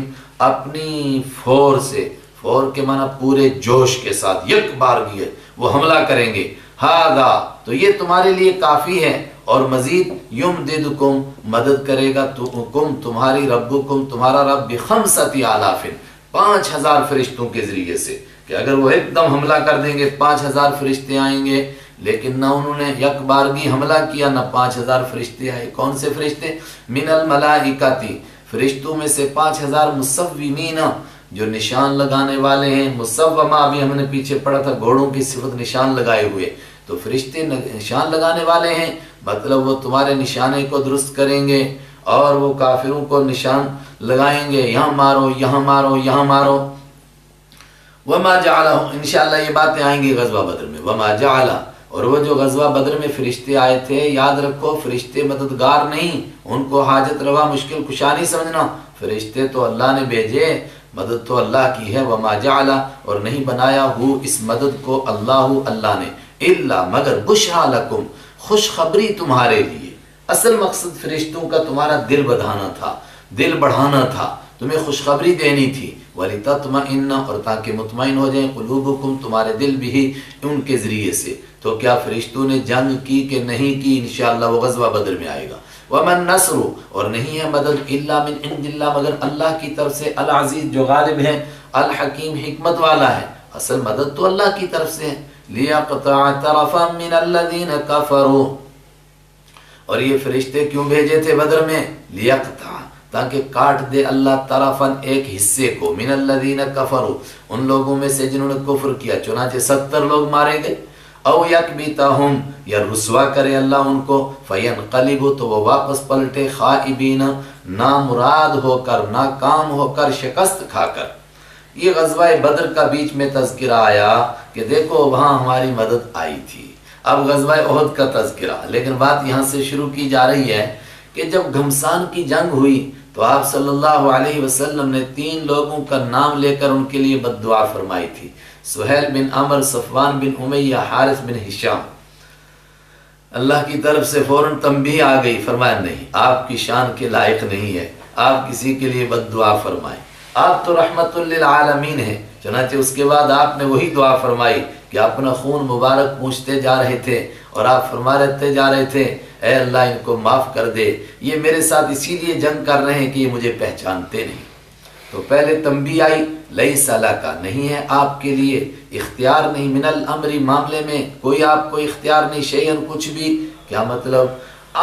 اپنی فور سے، فور کے معنی پورے جوش کے ساتھ، یک بارگی وہ حملہ کریں گے، ہاذا تو یہ تمہارے لیے کافی ہے، اور مزید یمددکم مدد کرے گا کم تمہاری، ربکم تمہارا رب، بخمسۃ آلاف 5000 فرشتوں کے ذریعے سے، کہ اگر وہ ایک دم حملہ کر دیں گے 5000 فرشتے آئیں گے، لیکن نہ انہوں نے یک بارگی حملہ کیا نہ 5000 فرشتے آئے۔ کون سے فرشتے؟ من الملائکتی فرشتوں میں سے 5000 مصومین جو نشان لگانے والے ہیں، مصومہ بھی ہم نے پیچھے پڑھا تھا، گھوڑوں کی صفت نشان لگائے ہوئے، تو فرشتے نشان لگانے والے ہیں، مطلب وہ تمہارے نشانے کو درست کریں گے اور وہ کافروں کو نشان لگائیں گے، یہاں مارو یہاں مارو یہاں مارو۔ وما جعلہ، انشاءاللہ یہ باتیں آئیں گی غزوہ بدر میں، وما جعلہ اور وہ جو غزوہ بدر میں فرشتے آئے تھے، یاد رکھو فرشتے مددگار نہیں، ان کو حاجت روا مشکل کشا نہیں سمجھنا، فرشتے تو اللہ نے بھیجے، مدد تو اللہ کی ہے، وما جعلہ اور نہیں بنایا ہو اس مدد کو اللہ نے، الا مگر بشرا لکم خوشخبری تمہارے لیے، اصل مقصد فرشتوں کا تمہارا دل بدھانا تھا، دل بڑھانا تھا، تمہیں خوشخبری دینی تھی، وَلِتَطْمَئِنَّ اور تاکہ مطمئن ہو جائیں، قلوبکم تمہارے دل بھی ان کے ذریعے سے۔ تو کیا فرشتوں نے جنگ کی کہ نہیں کی؟ انشاءاللہ وہ غزوہ بدر میں آئے گا۔ وَمَن نَصْرُ اور نہیں ہے مدد الا من عند اللہ مگر اللہ کی طرف سے، العزیز جو غالب ہے، الحکیم حکمت والا ہے، اصل مدد تو اللہ کی طرف سے ہے۔ لِيَقْطَعَ طَرَفًا مِّنَ الَّذِينَ كَفَرُوا اور یہ فرشتے کیوں بھیجے تھے بدر میں؟ لِيَقْطَعَ تاکہ کاٹ دے اللہ طرفاً ایک حصے کو، من الذین کفروا ان لوگوں میں سے جنہوں نے کفر کیا، چنانچہ 70 لوگ مارے گئے، او یکبتہم یا رسوا کرے اللہ ان کو، فینقلبوا تو وہ واپس پلٹے، خائبین نامراد ہو کر، ناکام ہو کر، شکست کھا کر۔ یہ غزوہ بدر کا بیچ میں تذکرہ آیا کہ دیکھو وہاں ہماری مدد آئی تھی، اب غزوہ احد کا تذکرہ، لیکن بات یہاں سے شروع کی جا رہی ہے کہ جب گھمسان کی جنگ ہوئی تو آپ صلی اللہ علیہ وسلم نے 3 لوگوں کا نام لے کر ان کے لیے بد دعا فرمائی تھی، سہیل بن عمر، صفوان بن امیہ، حارث بن ہشام۔ اللہ کی طرف سے فوراً تنبیہ آ گئی، فرمایا نہیں آپ کی شان کے لائق نہیں ہے آپ کسی کے لیے بد دعا فرمائیں، آپ تو رحمت للعالمین ہیں۔ چنانچہ اس کے بعد آپ نے وہی دعا فرمائی کہ اپنا خون مبارک پوچھتے جا رہے تھے اور آپ فرما رہتے جا رہے تھے اے اللہ ان کو معاف کر دے، یہ میرے ساتھ اسی لیے جنگ کر رہے ہیں کہ یہ مجھے پہچانتے نہیں۔ تو پہلے تنبیہ آئی، لیس لک نہیں ہے آپ کے لیے، اختیار نہیں، من الامر معاملے میں کوئی آپ کو اختیار نہیں، شیئن کچھ بھی، کیا مطلب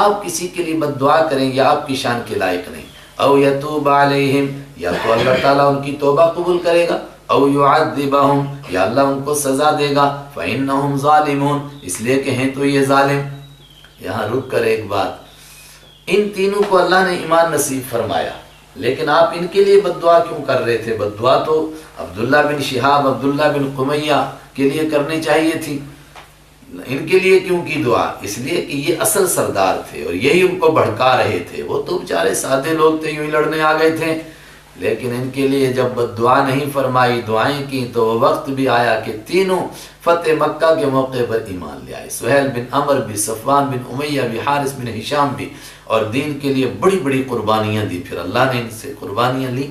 آپ کسی کے لیے بد دعا کریں یا آپ کی شان کے لائق نہیں، او یتوب علیہم یا تو اللہ تعالیٰ ان کی توبہ قبول کرے گا، او یعذبہم یا اللہ ان کو سزا دے گا، فإنہم ظالمون اس لیے کہ ہیں تو یہ ظالم۔ یہاں رک کر ایک بات، ان تینوں کو اللہ نے ایمان نصیب فرمایا، لیکن آپ ان کے لیے بد دعا کیوں کر رہے تھے؟ بد دعا تو عبداللہ بن شہاب، عبداللہ بن قمیہ کے لیے کرنی چاہیے تھی، ان کے لیے کیوں کی دعا؟ اس لیے کہ یہ اصل سردار تھے اور یہی ان کو بھڑکا رہے تھے۔ وہ تو بیچارے سادے لوگ تھے، یوں ہی لڑنے آ گئے تھے، لیکن ان کے لیے جب دعا نہیں فرمائی، دعائیں کی، تو وہ وقت بھی آیا کہ تینوں فتح مکہ کے موقع پر ایمان لے آئے۔ سہیل بن عمر بھی، صفوان بن امیہ بھی، حارث بن ہشام بھی، اور دین کے لیے بڑی بڑی قربانیاں دی۔ پھر اللہ نے ان سے قربانیاں لی۔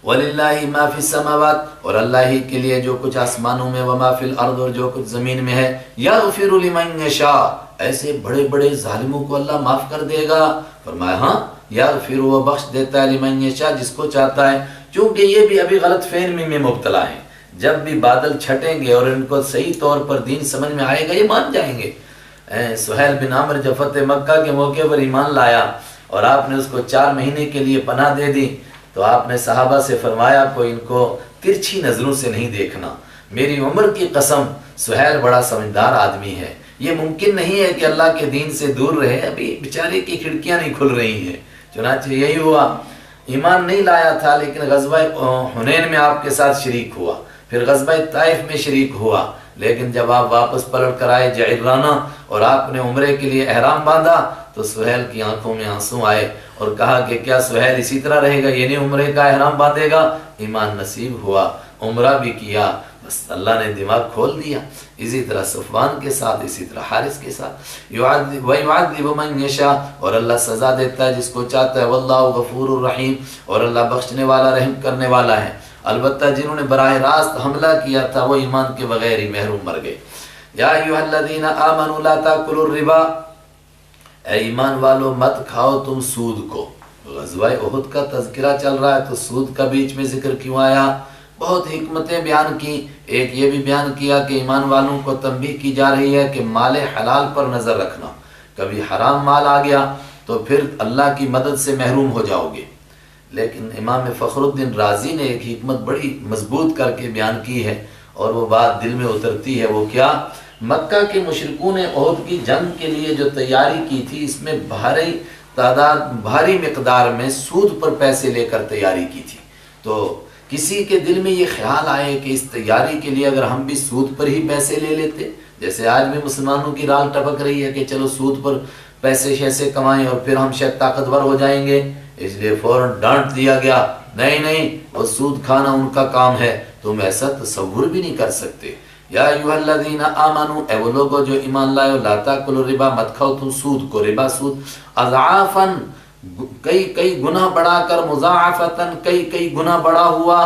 وَلِلَّهِ مَا فِي السَّمَاوَاتِ، اور اللہ ہی کے لیے جو کچھ آسمانوں میں، وَمَا فِي الْأَرْضِ، اور جو کچھ زمین میں ہے، يَغْفِرُ لِمَنْ يَشَاءُ، ایسے بڑے بڑے ظالموں کو اللہ معاف کر دے گا۔ فرمایا ہاں، يَغْفِرُ، وہ بخش دیتا ہے، لِمَنْ يَشَاء، جس کو چاہتا ہے۔ چونکہ یہ بھی ابھی غلط فہمی میں مبتلا ہیں، جب بھی بادل چھٹیں گے اور ان کو صحیح طور پر دین سمجھ میں آئے گا، یہ مان جائیں گے۔ سہیل بن عمر جب فتح مکہ کے موقع پر ایمان لایا اور آپ نے اس کو 4 مہینے کے لیے پناہ دے دی، تو آپ نے صحابہ سے فرمایا کوئی ان کو ترچھی نظروں سے نہیں دیکھنا، میری عمر کی قسم سہیل بڑا سمجھدار آدمی ہے، یہ ممکن نہیں ہے کہ اللہ کے دین سے دور رہے، ابھی بیچارے کی کھڑکیاں نہیں کھل رہی ہیں۔ چنانچہ یہی ہوا، ایمان نہیں لایا تھا لیکن غزوہ حنین میں آپ کے ساتھ شریک ہوا، پھر غزوہ طائف میں شریک ہوا، لیکن جب آپ واپس پلٹ کر آئے جعرانہ اور آپ نے عمرے کے لیے احرام باندھا، تو سہیل کی آنکھوں میں آنسو آئے اور کہا کہ کیا سہیل اسی طرح رہے گا، یعنی عمرے کا احرام باندھے گا؟ ایمان نصیب ہوا، عمرہ بھی کیا، بس اللہ نے دماغ کھول دیا۔ اسی طرح صفوان کے ساتھ، اسی طرح حارث کے ساتھ۔ وَيُعَذِّبُ مَن يَشَاءُ، اور اللہ سزا دیتا ہے جس کو چاہتا ہے۔ وَاللَّهُ غَفُورٌ رَحِيمٌ، اور اللہ بخشنے والا، رحم کرنے والا ہے۔ البتہ جنہوں نے براہ راست حملہ کیا تھا وہ ایمان کے بغیر ہی محروم مر گئے۔ یا ایھا الذین آمنوا لا تاکلوا الربا، اے ایمان والو مت کھاؤ تم سود کو۔ غزوہ احد کا تذکرہ چل رہا ہے تو سود کا بیچ میں ذکر کیوں آیا؟ بہت حکمتیں بیان کی۔ ایک یہ بھی بیان کیا کہ ایمان والوں کو تنبیہ کی جا رہی ہے کہ مال حلال پر نظر رکھنا، کبھی حرام مال آ گیا تو پھر اللہ کی مدد سے محروم ہو جاؤ گے۔ لیکن امام فخر الدین رازی نے ایک حکمت بڑی مضبوط کر کے بیان کی ہے اور وہ بات دل میں اترتی ہے۔ وہ کیا؟ مکہ کے مشرکوں نے احد کی جنگ کے لیے جو تیاری کی تھی، اس میں بھاری مقدار میں سود پر پیسے لے کر تیاری کی تھی۔ تو کسی کے دل میں یہ خیال آئے کہ اس تیاری کے لیے اگر ہم بھی سود پر ہی پیسے لے لیتے، جیسے آج بھی مسلمانوں کی رال ٹپک رہی ہے کہ چلو سود پر پیسے شیسے کمائیں اور پھر ہم شاید طاقتور ہو جائیں گے، اس لیے فوراً ڈانٹ دیا گیا، نہیں وہ سود کھانا ان کا کام ہے، تم ایسا تصور بھی نہیں کر سکتے۔ یا ایھا الذین آمنوا، اے وہ لوگو جو ایمان لائے، لا تاکلوا الربا، مت کھاؤ تم سود کو، ربا سود، اضعافا، کئی گناہ بڑھا کر، مضاعفتاً، کئی گناہ بڑھا ہوا،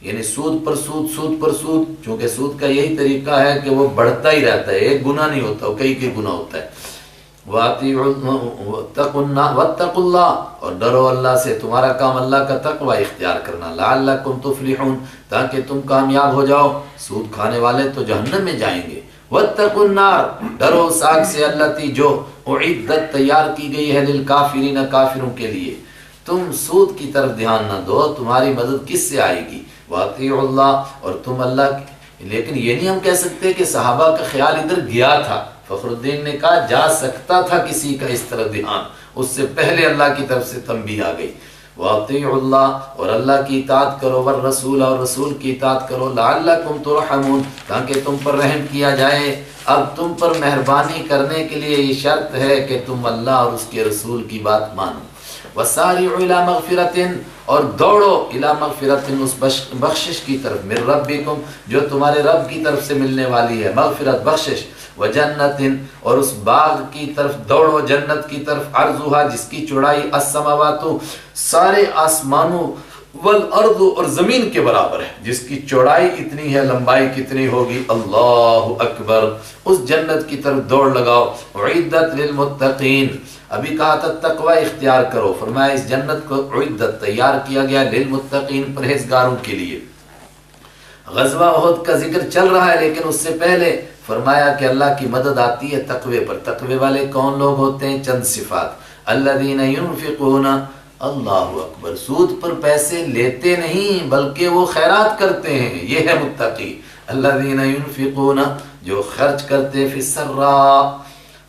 یعنی سود پر سود، سود پر سود، چونکہ سود کا یہی طریقہ ہے کہ وہ بڑھتا ہی رہتا ہے، ایک گناہ نہیں ہوتا، وہ کئی گناہ ہوتا ہے۔ واتقوا اللہ، اور ڈرو اللہ سے، تمہارا کام اللہ کا تقوی اختیار کرنا، لعلکم تفلحون، تاکہ تم کامیاب ہو جاؤ۔ سود کھانے والے تو جہنم میں جائیں گے۔ واتقوا النار، ڈرو اس آگ سے، التی جو اعدت، تیار کی گئی ہے، للکافرین، کافروں کے لیے۔ تم سود کی طرف دھیان نہ دو، تمہاری مدد کس سے آئے گی؟ واطیعوا اللہ، اور تم اللہ کی، لیکن یہ نہیں ہم کہہ سکتے کہ صحابہ کا خیال ادھر گیا تھا۔ فخر الدین نے کہا جا سکتا تھا کسی کا اس طرح دھیان، اس سے پہلے اللہ کی طرف سے تنبیہ آ گئی۔ واطیعوا اللہ، اور اللہ کی اطاعت کرو، والرسول، اور رسول کی اطاعت کرو، لعلکم ترحمون، تاکہ تم پر رحم کیا جائے۔ اب تم پر مہربانی کرنے کے لیے یہ شرط ہے کہ تم اللہ اور اس کے رسول کی بات مانو۔ وسارعوا الی مغفرۃ، اور دوڑو الی مغفرۃ، اس بخشش کی طرف، من ربکم، جو تمہارے رب کی طرف سے ملنے والی ہے، مغفرت، بخشش، وجنت، اور اس باغ کی طرف دوڑو، جنت کی طرف، عرضها، جس کی چوڑائی السماوات، سارے آسمانوں، والارض، اور زمین کے برابر ہے، جس کی چوڑائی اتنی ہے، لمبائی کتنی ہوگی، اللہ اکبر، اس جنت کی طرف دوڑ لگاؤ۔ اعدت للمتقین، ابھی کہا تھا تقوی اختیار کرو، فرمایا اس جنت کو اعدت، تیار کیا گیا، للمتقین، پرہیزگاروں کے لیے۔ غزوہ احد کا ذکر چل رہا ہے، لیکن اس سے پہلے فرمایا کہ اللہ کی مدد آتی ہے تقوی پر۔ تقوی والے کون لوگ ہوتے ہیں؟ چند صفات۔ الذین ینفقون، اللہ اکبر، سود پر پیسے لیتے نہیں بلکہ وہ خیرات کرتے ہیں، یہ ہے متقی۔ الذین ینفقون، جو خرچ کرتے، فی السراء،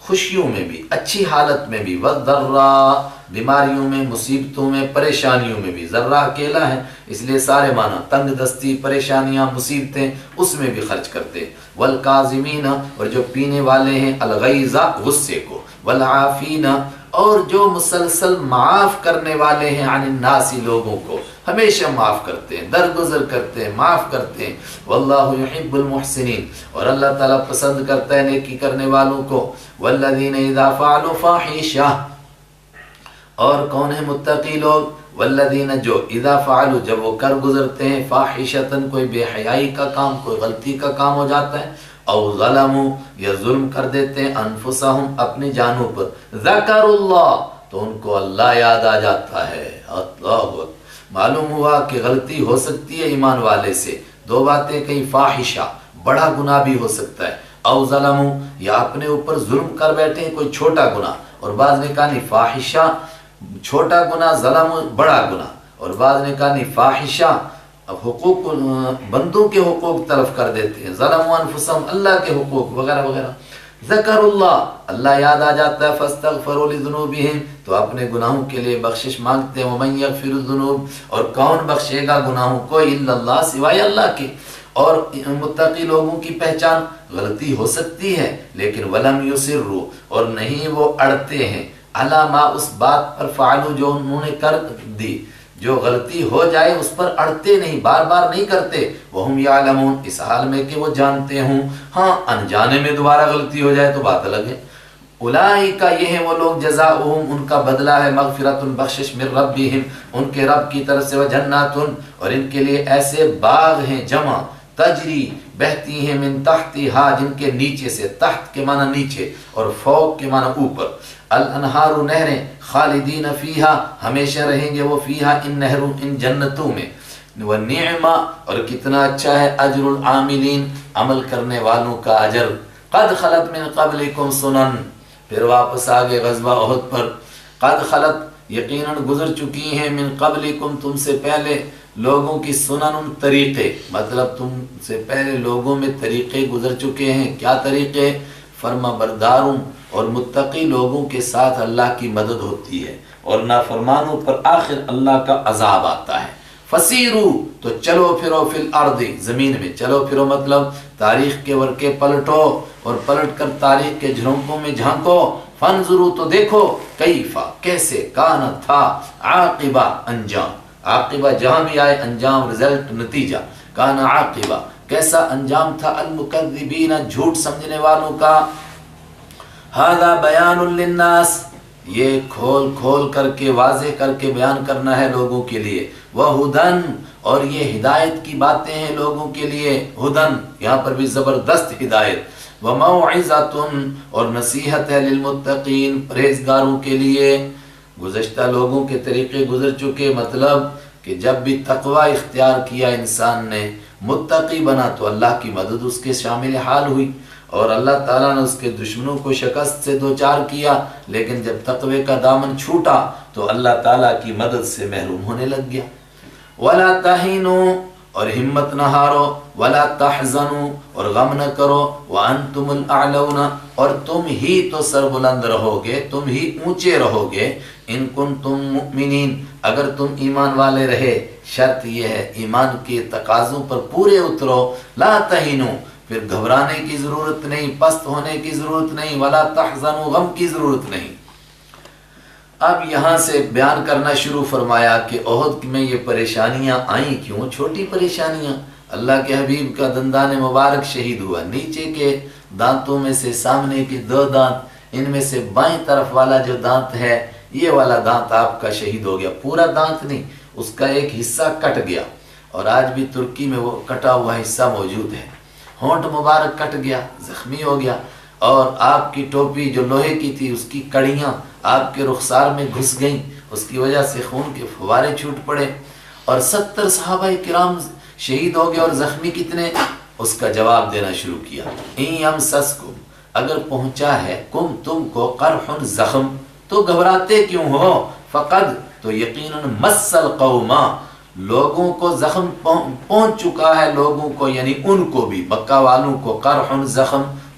خوشیوں میں بھی، اچھی حالت میں بھی، والضراء، بیماریوں میں، مصیبتوں میں، پریشانیوں میں بھی. ذرہ اکیلا ہے اس لیے سارے معنی، تنگ دستی، پریشانیاں، مصیبتیں، اس میں بھی خرچ کرتے. والکاظمین، اور جو پینے والے ہیں الغیظ، غصے کو. والعافین، اور جو مسلسل معاف کرنے والے ہیں عن الناس، لوگوں کو ہمیشہ معاف کرتے ہیں، درگزر کرتے ہیں، معاف کرتے ہیں. واللہ یحب المحسنین، اور اللہ تعالیٰ پسند کرتا ہے نیکی کرنے والوں کو. والذین اذا فعلوا فاحشہ، اور کون ہے متقی لوگ؟ والذین، جو اذا فعلوا، جب وہ کر گزرتے ہیں، فاحشۃ، کوئی بے حیائی کا کام، کوئی غلطی کا کام ہو جاتا ہے، او ظلموا، یا ظلم کر دیتے ہیں، انفسہم، اپنی جانوں پر، ذکر اللہ، تو ان کو اللہ یاد آ جاتا ہے. اللہ اکبر. معلوم ہوا کہ غلطی ہو سکتی ہے ایمان والے سے. دو باتیں کہیں، فاحشہ بڑا گناہ بھی ہو سکتا ہے، او ظلموا، یا اپنے اوپر ظلم کر بیٹھے کوئی چھوٹا گناہ. اور بعض نے کہا نہیں، فاحشہ چھوٹا گناہ، ظلم بڑا گناہ. اور بعض نے کہا نہیں، فاحشہ حقوق، بندوں کے حقوق تلف کر دیتے ہیں، ظلم انفسهم، اللہ کے حقوق وغیرہ وغیرہ. ذکر اللہ، اللہ یاد آ جاتا ہے، فاستغفروا لذنوبہم، تو اپنے گناہوں کے لیے بخشش مانگتے ہیں. ومن یغفر الذنوب، اور کون بخشے گا گناہوں کو، الا اللہ، سوائے اللہ کے. اور متقی لوگوں کی پہچان، غلطی ہو سکتی ہے لیکن ولم یصروا، اور نہیں وہ اڑتے ہیں، علی ما، اس بات پر، فعلوا، جو انہوں نے کر دی. جو غلطی ہو جائے اس پر اڑتے نہیں، بار بار نہیں کرتے. وہم یعلمون، اس حال میں کہ وہ جانتے ہوں. ہاں، انجانے میں دوبارہ غلطی ہو جائے تو بات الگ ہے. اولئک، یہ ہیں وہ لوگ، جزاؤہم، ان کا بدلہ ہے، مغفرۃ، بخشش، من ربہم، ان کے رب کی طرف سے، وجنات، اور ان کے لیے ایسے باغ ہیں جمع، تجری، بہتی ہیں، من تحتہا، جن کے نیچے سے، تحت کے معنی نیچے، اور فوق کے معنی اوپر، الانہار، نہریں، خالدین فیہا، ہمیشہ رہیں گے وہ، فیہا، ان نہروں، ان جنتوں میں. ونعم، اور کتنا اچھا ہے، اجر العاملین، عمل کرنے والوں کا اجر. قد خلت من قبلکم سنن، پھر واپس آگے غزوہ احد پر. قد خلت، یقیناً گزر چکی ہیں، من قبلکم، تم سے پہلے لوگوں کی، سنن، طریقے، مطلب تم سے پہلے لوگوں میں طریقے گزر چکے ہیں. کیا طریقے؟ فرما برداروں اور متقی لوگوں کے ساتھ اللہ کی مدد ہوتی ہے، اور نافرمانوں پر آخر اللہ کا عذاب آتا ہے. فسیرو، تو چلو پھرو، فی الارض، زمین میں چلو پھرو، مطلب تاریخ کے ورقے پلٹو، اور پلٹ کر تاریخ کے جھرونکوں میں جھانکو. فانظرو، تو دیکھو، کیفا، کیسے، کانا، تھا، عاقبہ، انجام. عاقبہ جہاں بھی آئے، انجام، رزلٹ، نتیجہ. کانا عاقبہ، کیسا انجام تھا، المکذبین، جھوٹ سمجھنے والوں کا. ھذا بیان للناس، یہ کھول کھول کر کے، واضح کر کے بیان کرنا ہے لوگوں کے لیے. وہدن، اور یہ ہدایت کی باتیں ہیں لوگوں کے لیے. ہدن، یہاں پر بھی زبردست ہدایت. وموعظۃ، اور نصیحت ہے، للمتقین، پرہیزگاروں کے لیے. گزشتہ لوگوں کے طریقے گزر چکے، مطلب کہ جب بھی تقوی اختیار کیا انسان نے، متقی بنا، تو اللہ کی مدد اس کے شامل حال ہوئی، اور اللہ تعالیٰ نے اس کے دشمنوں کو شکست سے دوچار کیا. لیکن جب تقوی کا دامن چھوٹا تو اللہ تعالیٰ کی مدد سے محروم ہونے لگ گیا. وَلَا تَهِنُوا، اور ہمت نہ ہارو. وَلَا تَحْزَنُوا، اور غم نہ کرو. وَأَنْتُمُ الْأَعْلَوْنَ، اور تم ہی تو سربلند رہو گے، تم ہی اونچے رہو گے. ان کنتم مؤمنین، اگر تم ایمان والے رہے. شرط یہ ہے ایمان کے تقاضوں پر پورے اترو. لا تہینوا، پھر گھبرانے کی ضرورت نہیں، پست ہونے کی ضرورت نہیں. ولا تحزنوا، غم کی ضرورت نہیں. اب یہاں سے بیان کرنا شروع فرمایا کہ احد میں یہ پریشانیاں آئیں کیوں. چھوٹی پریشانیاں، اللہ کے حبیب کا دندان مبارک شہید ہوا. نیچے کے دانتوں میں سے سامنے کے 2 دانت، ان میں سے بائیں طرف والا جو دانت ہے، یہ والا دانت آپ کا شہید ہو گیا. پورا دانت نہیں، اس کا ایک حصہ کٹ گیا، اور آج بھی ترکی میں وہ کٹا ہوا حصہ موجود ہے. ہونٹ مبارک کٹ گیا، زخمی ہو گیا. اور آپ کی ٹوپی جو لوہے کی تھی، اس کی کڑیاں آپ کے رخسار میں گھس گئیں، اس کی وجہ سے خون کے فوارے چھوٹ پڑے. اور 70 صحابہ کرام شہید ہو گئے. اور زخمی کتنے؟ اس کا جواب دینا شروع کیا. ان یمسسکم، اگر پہنچا ہے، کم، تم کو، قرح، زخم، تو گھبراتے کیوں ہو. فقد، تو یقیناً، مس القوم، لوگوں کو زخم پہنچ چکا ہے، لوگوں کو یعنی ان کو بھی، مکہ والوں کو، قرح، زخم،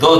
2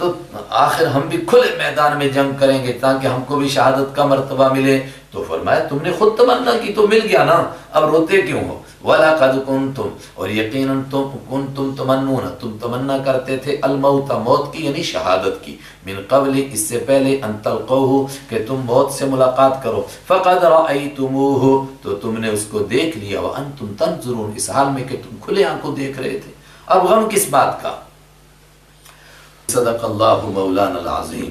تو آخر ہم بھی کھلے میدان میں جنگ کریں گے تاکہ ہم کو بھی شہادت کا مرتبہ ملے۔ تو فرمایا تم نے خود تمنا کی تو مل گیا نا، اب روتے کیوں ہو؟ وَلَقَدْ كُنْتُمْ، اور یقیناً تم تمنون، تم تمنا کرتے تھے الموت، موت کی یعنی شہادت کی، من قبل، اس سے پہلے، ان تلقوہ، کہ تم موت سے ملاقات کرو، فقد رأیتموہ، تو تم نے اس کو دیکھ لیا، وانتم تنظرون، اس حال میں کہ تم کھلے آنکھوں دیکھ رہے تھے۔ اب غم کس بات کا؟ صدق اللہ مولانا العظیم۔